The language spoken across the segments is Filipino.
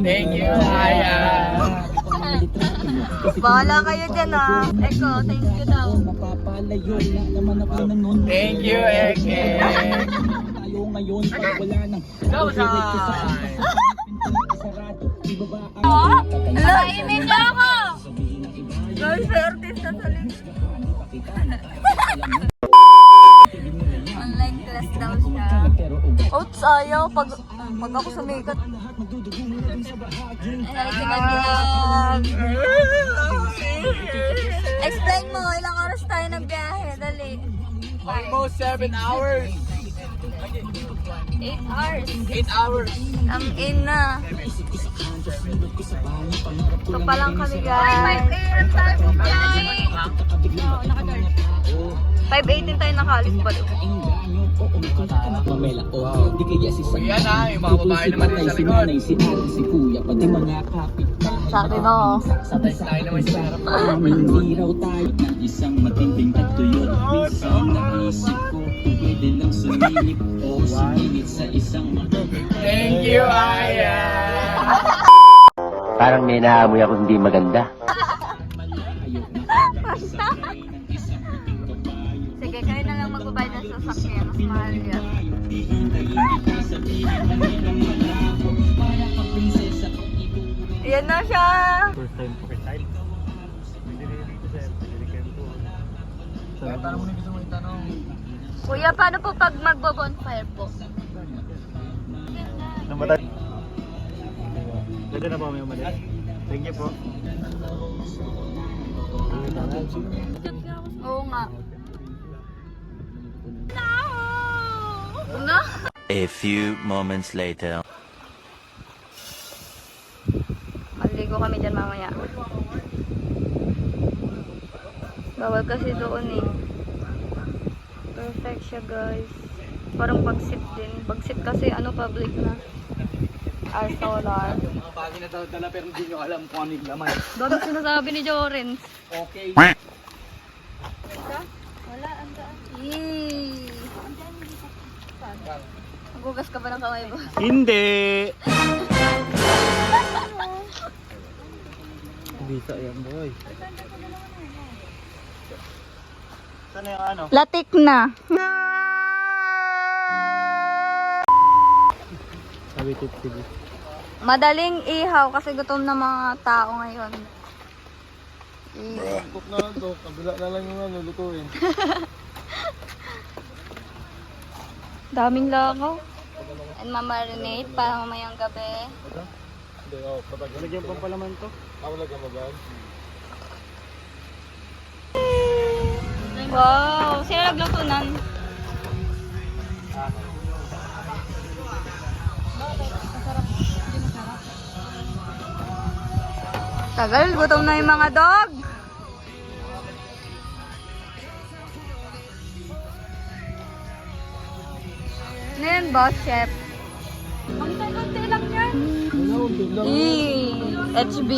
Thank you, Aya. Bahala kayo dyan ah. Eko, thank you daw. Thank you, Eke. Go, Kainin niyo ako! Guys, may artista sa likod. Online class daw siya. Outs, ayaw. Pag ako sumikat. Explain mo, ilang oras tayo nagbiyahe? Dali. Almost 7 hours. 8 hours. 8 hours. Ang ina. Ito pa lang kami, guys. 5 a.m. tayo pumayay. 5:18 tayo nakalis pa doon. Wow. Yan ha, yung mga babae naman din sa likod. Sabi mo. Sabay tayo naman sa harap. Isang matinding tagtuyot, isang naisip ko, pwede lang sumilip o sumilip sa isang Thank you, Aya. Parang may naamoy ako hindi maganda. Sige, kayo na lang magbabayad ng sasakyan. Mas mahal yan. Yan na siya. First time po style. Hindi dito sir. Kaya tanong mo na gusto mo itanong. Kuya, paano po pag magbo-bonfire po? Nang ba tayo? Pwede na ba may umalis? Thank you po. Oo nga. No! A few moments later. Maligo kami dyan mamaya. Bawal kasi doon eh. Perfect siya, guys. Parang pag-sip din. Pag-sip kasi ano, public na. Our solar. Mga bagay na dala pero hindi nyo alam kung ano yung laman. Bago sinasabi ni Jorens. Okay. Wala, ang daan. Yee! Magugas ka ba ng kamay mo? Hindi! Bisa yan boy. Sana yung ano? Latik na. Sabi tip sige. Madaling ihaw kasi gutom na mga tao ngayon. Cook na lang to. Kabila na lang yung ano, lutuin. Daming lakaw. And mamarinate para mamayang gabi. Hindi, oh, patag. Lagyan pa pala man to. Ako lagyan mo ba? Wow! Sino nagluto nan? Tagal, gutom na yung mga dog. Ano yan, boss chef? Ang konti lang yan. HB.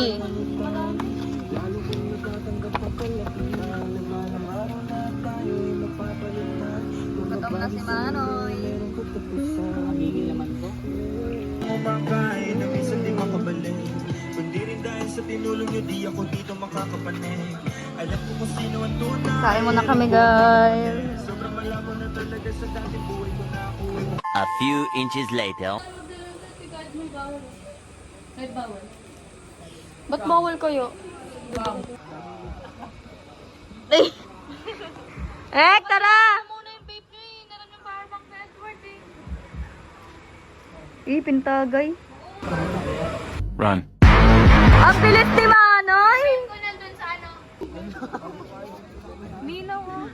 Gutom na si Manoy. kumakain na minsan di makabalik. Kundi rin dahil sa tinulong nyo, di ako dito makakapanig. Alam ko kung sino ang tunay. Kain muna kami, guys. Sobrang malabo na talaga sa dating buhay ko na ako. A few inches later. Ba't bawal kayo? Eh, tara! Pintagay. Run. Ang bilis ni Manoy! Minaw oh.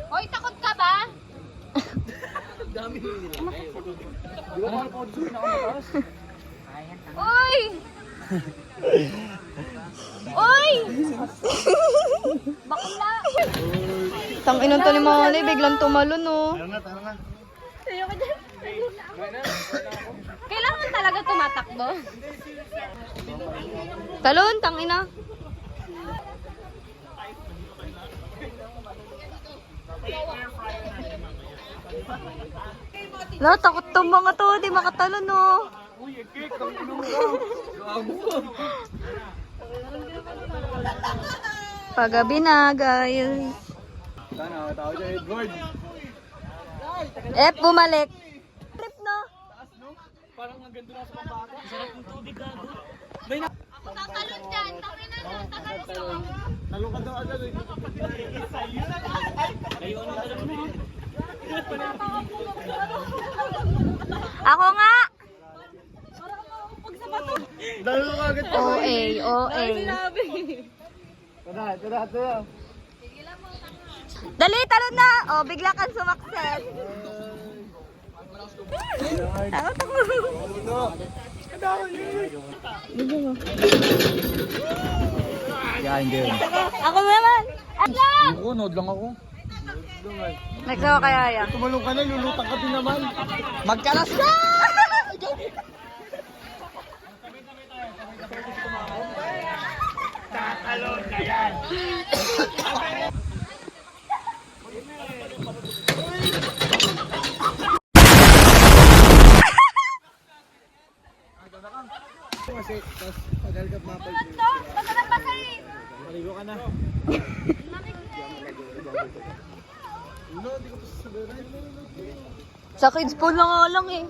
Hoy, takot ka ba? Uy! Uy! Bakla! Tang-inon to ni Manoy, biglang tumalon oh. Kailangan talaga tumatakbo. Talon, tang-ina. La, takot tong mga to. Di makatalon, no. Pagabi na, guys. Sana, tawag siya Edward. Bumalik. Trip, no? Parang ang ganda na sa pambaka. Sarap ng tubig ka. Tatalon dyan. Tatalon. Talong ka daw agad. Ako nga. Talong ka agad. OA. Tara. Dali, talon na. Oh, bigla kang sumakses. Yan, hindi. Ako naman. Ako, nod lang ako. Nagsawa kaya yan. Tumalong ka na, lulutang ka din naman. Magkalas ka! Kasi, tas tagal ka mapal. Maligo ka na. Sa kids pool na nga lang eh.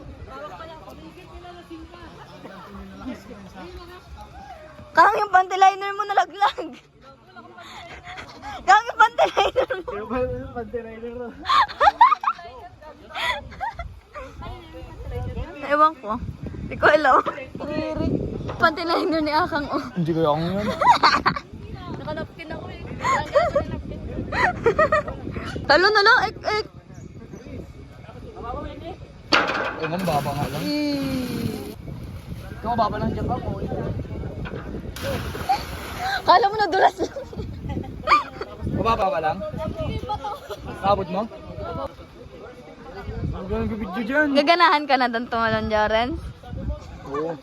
Kang yung panty-liner mo nalaglag. Kang yung panty-liner mo. Kaya ba yung panty-liner mo? Ewan ko. Hindi ko alam. Panty-liner ni Akang oh. Hindi ko yung yun. Nakanapkin ako eh. Talo na lang, ek. Eh, mababa nga lang. Ikaw mababa lang dyan ka po. Kala mo nadulas lang. Mababa ka lang? Abot mo? Ang galang video dyan. Gaganahan ka na doon tumalon, Jaren? Oo.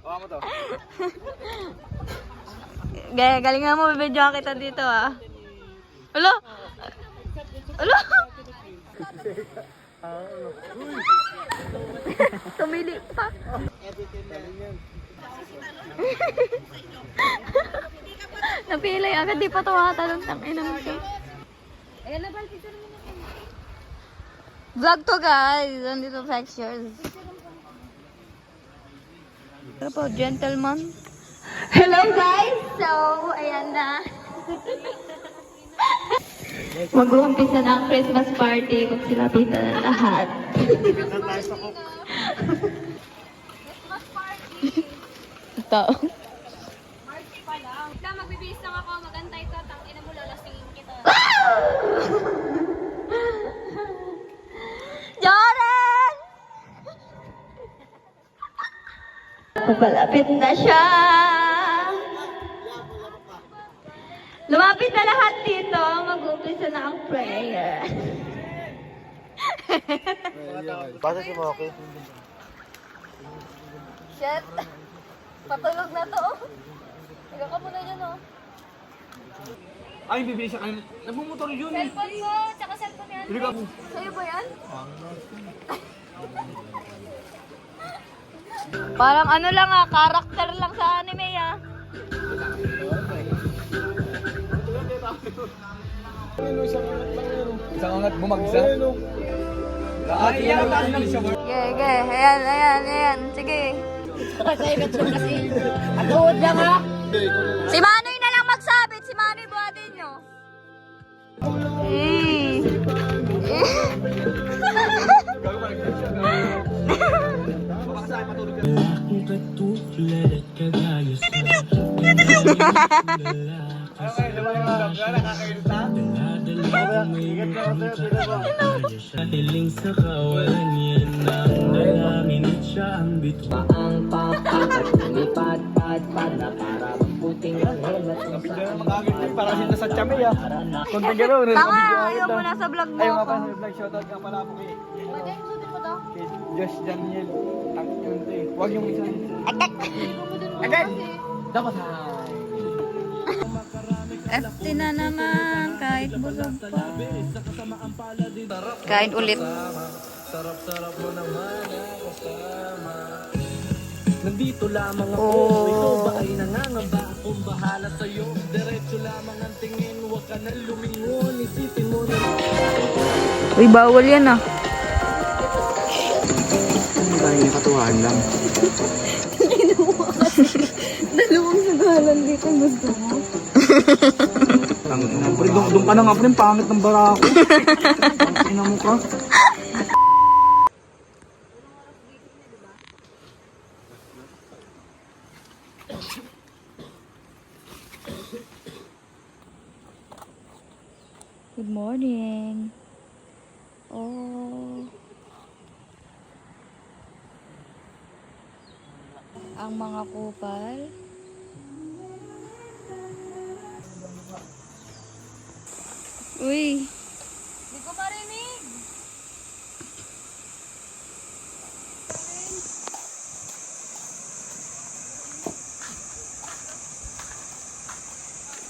Bawa mo to. Galingan mo, bibidyo kita dito ah. Alo? Tumili pa. Napilay agad, di pa tumatalon. Tangina mo siya. Vlog to guys, andito pictures. Ano po, gentleman? Hello guys! So, ayan na. Mag-uumpisa na ang Christmas party kung sila tita na lahat. Christmas party! Ito. Party pa lang. Magbibihis lang ako, magantay ka, tangina mo, lalasingin kita. Jaren! Papalapit na siya. Lumapit na lahat dito. Mag-umpisa na ang prayer. Basta si Moki. Shit. Patulog na to. Higa ka muna dyan oh. Ay, bibili siya kayo. Nagmumotor yun eh. Cellphone mo, tsaka cellphone yan. Bili ka po. Sa'yo ba yan? Parang ano lang ah, karakter lang sa anime ah. Isang angat bumagsak. Ay, yan. Sige, ayan. Sige. Si Manoy na lang magsabit. Si Manoy buhatin nyo. Hiling sa kawalan yan ang nalamin at siya ang bituan. Ang papat, lipat-pat-pat na para puting anghel at kung saan Para sila sa chame ah. Konting gano'n. Tanga, ayaw mo na sa vlog mo Ayaw nga ako. pa sa vlog. Shoutout ka pala po kay Josh Daniel. Ang yun to eh. Huwag yung isa. Agad! Dapat hay. FT na naman, kahit busog pa. Kain ulit. Nandito lamang ako, Oh. ikaw ba ay nangangamba? Akong bahala sa'yo, diretso lamang ang tingin. Huwag ka na lumingon, isipin mo na. Uy, bawal yan ah. Ano ba yung katuwaan lang? Dalawang nagalan dito, gusto mo? Doon ka na nga, pre, pangit ng bara ako. Ina mo ka. Good morning. Oh. Ang mga kupal. Uy. Hindi ko marinig.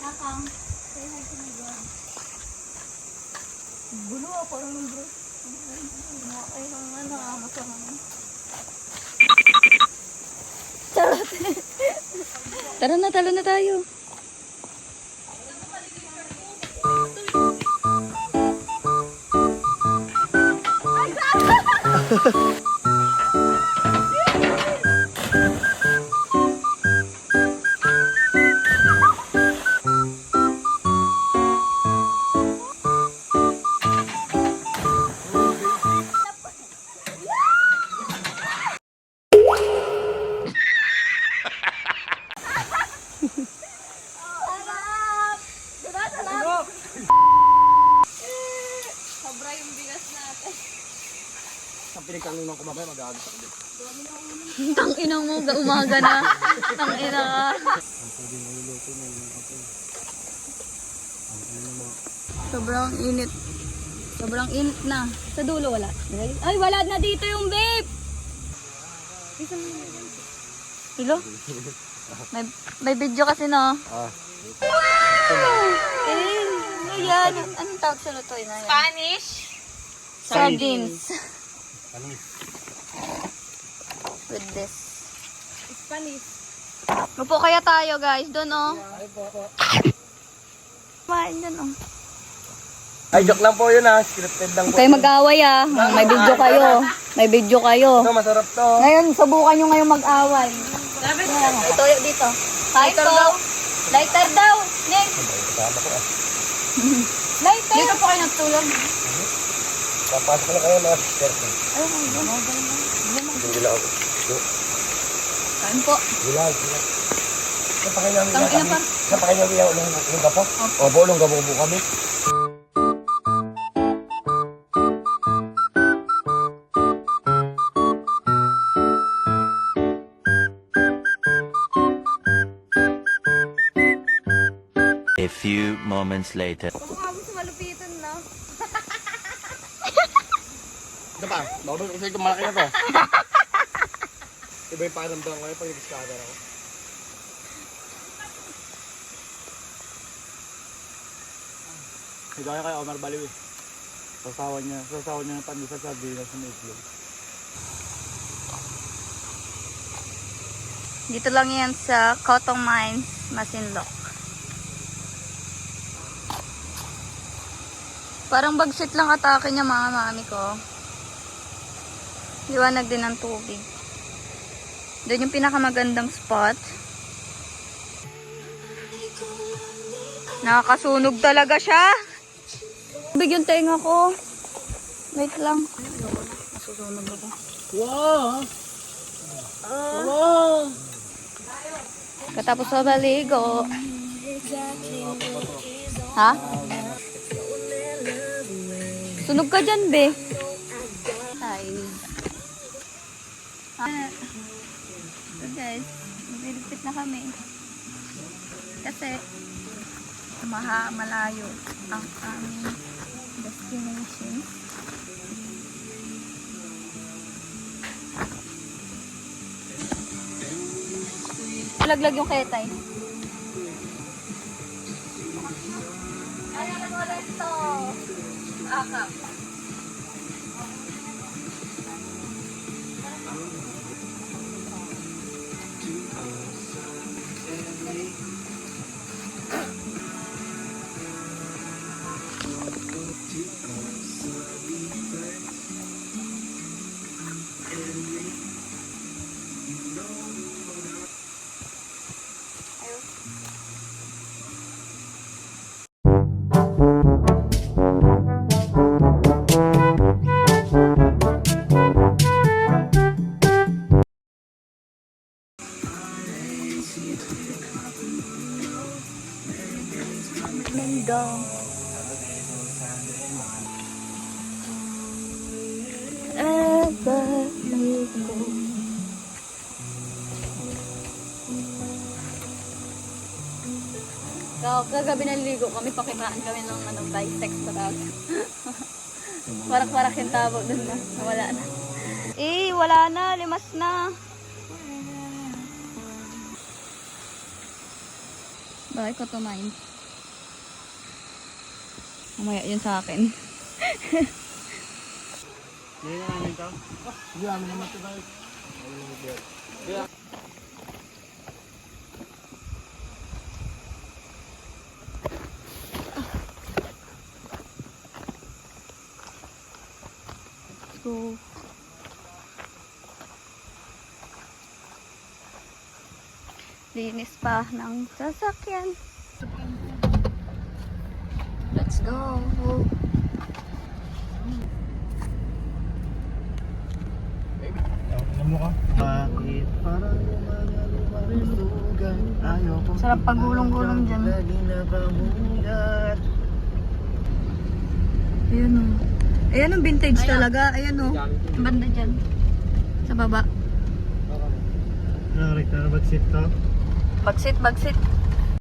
Nakang. Say hi to me, God. Gulo ako parang ng bro. Ay, ano, masama. Charot. Tara na tayo. Sobra yung bigas natin. Ang pinagkalunan ko mamaya, mag-aagos ako dito. Tangina mo, umaga na. Tangina ka. Sobrang init. Sobrang init na. Sa dulo wala. Ay, wala na dito yung vape. Hello? May video kasi na. Wow! Ano yan? Anong tawag sa luto na yan? Spanish? Sardines. With this. Spanish. Upo kaya tayo guys, doon oh. Kumain doon oh. Ay, joke lang po yun ha. Scripted lang Huwag kayo mag-away ah. May video kayo. May video kayo. Ito, masarap to. Ngayon, subukan nyo ngayon mag-away. Ito dito. Lighter daw. Lighter daw. Ning. Lighter. Dito po kayo nagtulog. Papasok na kayo mga sister. Hindi lang ako. Kain po. Gilag. Napakain namin Tangina pa. Napakain namin yung ulong gapo. Opo, ulong gapo po kami. A few moments later. Mukha mo sa malupitan na. Ito pa, bakit ko sa'yo malaki na to. Iba yung pakiramdam ko pag nag-scatter ako. Higaya kay Omar Baliw eh. Sasawa niya ng pandesal sa sardinas sa itlog. Dito lang yan sa Cotton Mines, Masinloc. Parang bagsit lang atake niya mga mami ko. Liwanag din ng tubig. Doon yung pinakamagandang spot. Nakakasunog talaga siya. Tubig yung tenga ko. Wait lang. Nasusunog ako. Wow! Wow! Katapos sa baligo. Ha? Sunog ka dyan, be. Hi. So guys, magligpit na kami. Kasi, malayo ang aming destination. Laglag yung ketay. Mendong. Ever go. Kagabi naligo kami, pakitaan kami ng bisex trap. Warak-warak yung tabo dun na. Nawala na. Wala na. Limas na. Bakit ko tumain? Mamaya yun sa akin. Hindi na namin ito. Hindi namin naman ito tayo. Let's go. Linis pa ng sasakyan. Let's go. Ano mo ka? Bakit parang lumalumalugan? Ayaw kong Sarap pagulong-gulong dyan. lagi na pamulat. Ayan o. Ayan ang vintage talaga. Ayan o. Banda dyan. Sa baba. Nakakita na ba't sit to? Bagsit, bagsit.